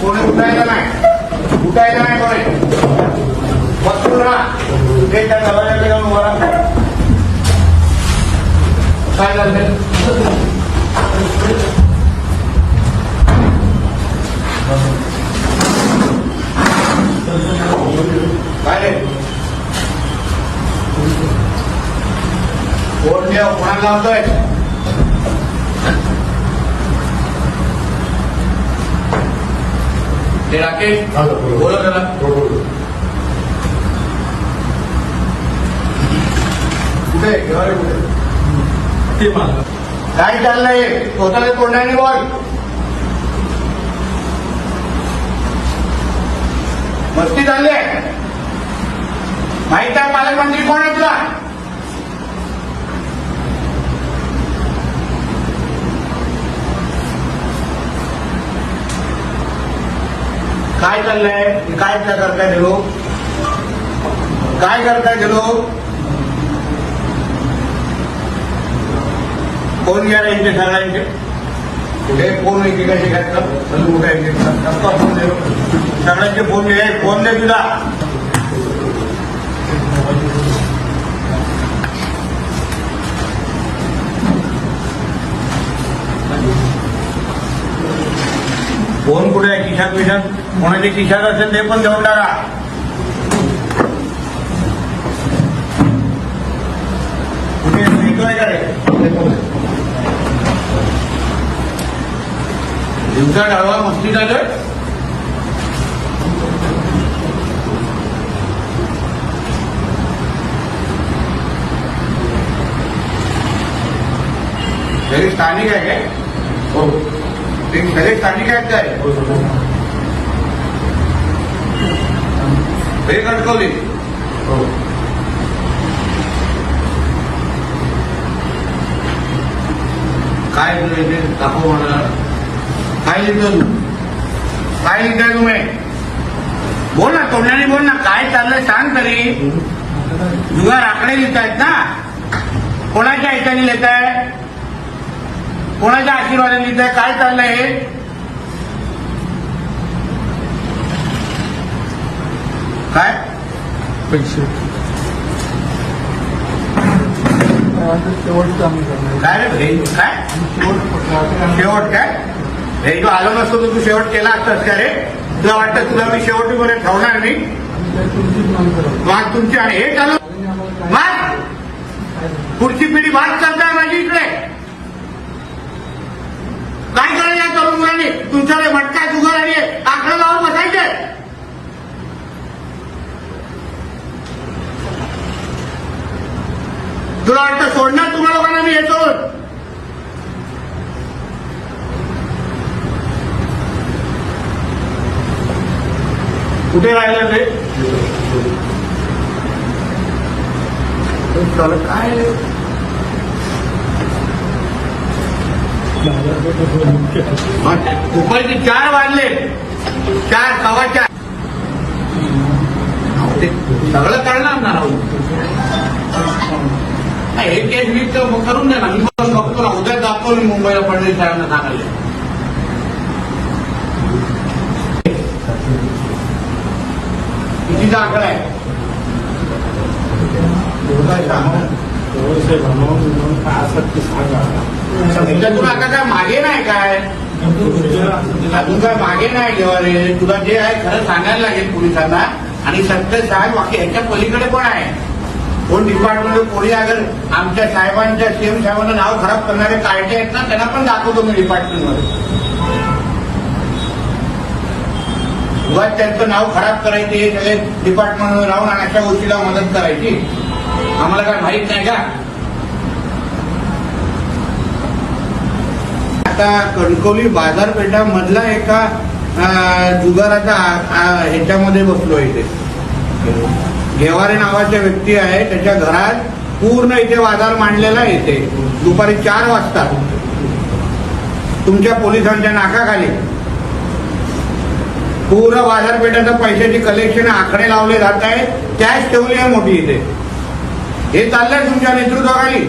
कोणी उठायला नाही, उठायला नाही कोणी बसून राहा. ते त्या दरवाजाकडे जाऊन उभा राहा. काय झालं काय रे? कोण कोणाला लावतोय? ते राकेश बोला त्याला. कुठे काय चाललंय? स्वतःला तोंडाने बोल. मस्ती चालली आहे. माहित आहे पालकमंत्री कोण आहे तुला? काय चाललंय? काय करताय ते लोक? काय करताय ते लोक? कोण घ्या रे इथे सगळ्यांचे? कुठे फोन एकेकाचे घातलं कुठे फोन दे. सगळ्यांचे फोन दे. फोन दे तुला. फोन कुठे आहे? खिशात विशात कोणाच्या खिशात असेल ते पण देऊन टाका. कुठे शिकवाय का रे? दिवसा डाळवा मस्ती झालं. घरी स्थानिक आहे काय? हो. ते घरी स्थानिक आहेत काय? हे कटकवली. हो. काय इथे दाखव मला. काय लिहितो तू? काय लिहिताय तुम्ही? बोल ना, तोंडाने बोल ना. काय चाललंय सांग तरी. जुगार आकडे लिहितायत ना? कोणाच्या ह्याच्याने लिहिताय? कोणाच्या आशीर्वादाने लिहिताय? काय चाललंय हे? काय पैसे काय रे? काय शेवट? काय हे तू आलो नसतो तर तू शेवट केला असतास का रे? तुला वाटतं तुला मी शेवटी मध्ये ठेवणार मी? वाद तुमची आणि हे चालू वाद. पुढची पिढी वाद चालताय माझी इकडे. काय करायचं या तरुण मुलांनी? तुमच्याकडे मटका जुगार आणि आकडा लावून बसायचे. तुला वाटतं सोडणार तुम्हाला लोकांना मी येतो? कुठे राहिलं ते? काय दुपारचे 4 वाजले. 4 सव्वा 4. सगळं करणार ना राहून. हे केस मी करून द्या ना. मी बघतो ना. उद्या जातो मी मुंबईला. फडणवीस साहेबांना सांगायला. कितीचा आकडा आहे? तुला आता काय मागे नाही काय? अजून काय मागे नाही घेवा रे. तुला जे आहे खरं सांगायला लागेल पोलिसांना. आणि सत्य साहेब बाकी ह्याच्या पलीकडे पण आहे. कोण डिपार्टमेंट कोणी अगर आमच्या साहेबांच्या सीएम साहेबांना नाव खराब करणारे कार्टे आहेत ना, त्यांना पण दाखवतो मी डिपार्टमेंटमध्ये. उगाच त्यांचं नाव खराब करायचे. हे सगळे डिपार्टमेंटमध्ये राहून आणि अशा गोष्टीला मदत करायची. आम्हाला काय माहित नाही का? आता कणकवली बाजारपेठामधला एका जुगाराचा ह्याच्यामध्ये बसलो इथे. घेवारे नावाच्या व्यक्ती आहे. त्याच्या घरात पूर्ण इथे बाजार मांडलेला आहे. इथे दुपारी 4 वाजता तुमच्या पोलिसांच्या नाकाखाली पूर्ण बाजारपेठेचं पैशाची कलेक्शन आकडे लावले जात आहेत. कॅश ठेवली आहे मोठी इथे. हे चाललंय तुमच्या नेतृत्वाखाली.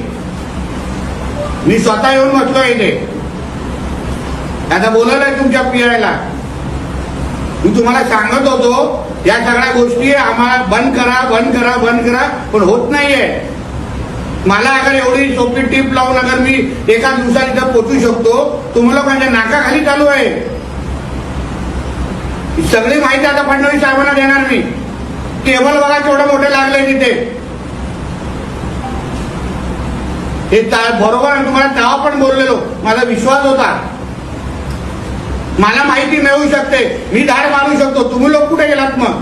मी स्वतः येऊन बसलोय इथे. आता बोलवलंय तुमच्या पीआयला. मी तुम्हाला सांगत होतो या सगळ्या गोष्टी आम्हाला बंद करा बंद करा बंद करा, पण होत नाहीये. मला अगर एवढी सोपी टीप लावून अगर मी एका दिवसात इथं पोचू शकतो, तुम्ही लोकांच्या नाकाखाली चालू आहे. सगळी माहिती आता फडणवीस साहेबांना देणार मी. टेबल बघा केवढं मोठे लागले तिथे. हे बरोबर आहे. तुम्हाला तेव्हा पण बोललेलो, मला विश्वास होता. मला माहिती मिळू शकते, मी धाड मारू शकतो. तुम्ही लोक कुठे गेलात मग?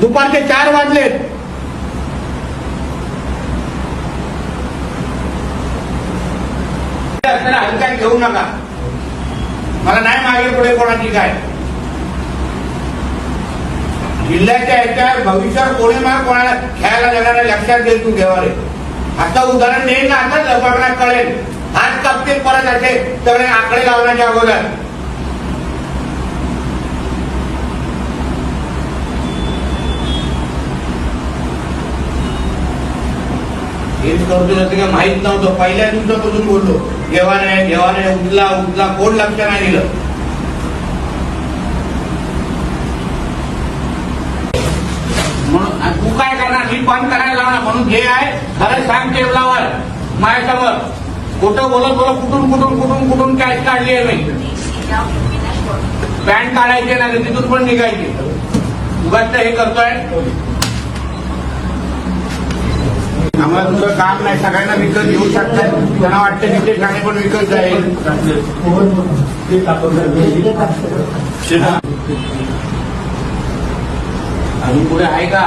दुपारचे 4 वाजलेत. हलक्यात घेऊ नका. मला नाही मागे पुढे कोणाची काय. जिल्ह्याच्या याच्या भविष्यात कोणी मला कोणाला खेळायला देणार लक्षात घे तू घेवारे. आता उदाहरण देईन ना, आता लपडण्यात कळेल. हात कापतील परत असे सगळे आकडे लावण्याच्या अगोदर. हेच करतो नसतं का माहित नव्हतं. पहिल्या दिवसापासून बोललो घेवाने उचला उचला, कोण लक्ष नाही दिलं. म्हणून तू काय करणार? मी बंद करायला लावणार. म्हणून जे आहे खरं सांग टेबलावर माझ्यासमोर. खोटं बोलत बोलत कुठून कुठून कुठून कुठून कॅश काढली आहे मी. पॅन्ट काढायचे नाही, तिथून पण निघायची. उगाच हे करतोय. आम्हाला तुझं काम नाही. सगळ्यांना विकत घेऊ शकतात. त्यांना वाटतं तिथे ठाणे पण विकत जाईल. अजून पुढे आहे का?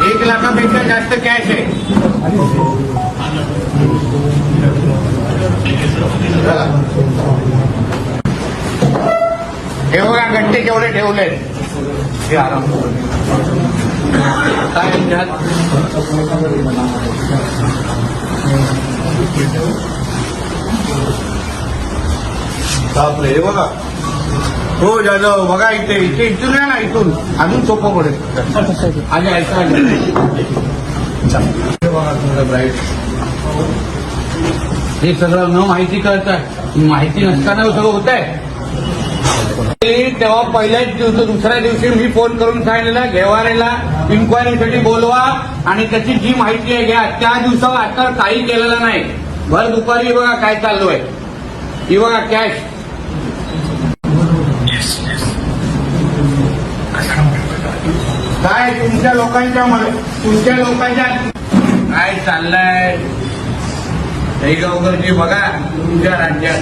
एक लाखापेक्षा जास्त कॅश आहे. हे बघा गट्टे केवढे ठेवले. हे आराम काय बापरे. हे बघा. हो जाधव बघा इथे इथे इथून आहे ना, इथून अजून सोपं पडेल. आज ऐका ब्राईट. हे सगळं न माहिती कळत, माहिती नसताना सगळं होत आहे. तेव्हा पहिल्याच दिवशी दुसऱ्या दिवशी मी फोन करून सांगितलेलं घेवारेला इन्क्वायरीसाठी बोलवा आणि त्याची जी माहिती आहे घ्या. त्या दिवसावर आता काही केलेलं नाही. भर दुपारी बघा काय चालू आहे. ही बघा कॅश. काय तुमच्या लोकांच्या काय चाललंय. गावकरची बघा तुमच्या राज्यात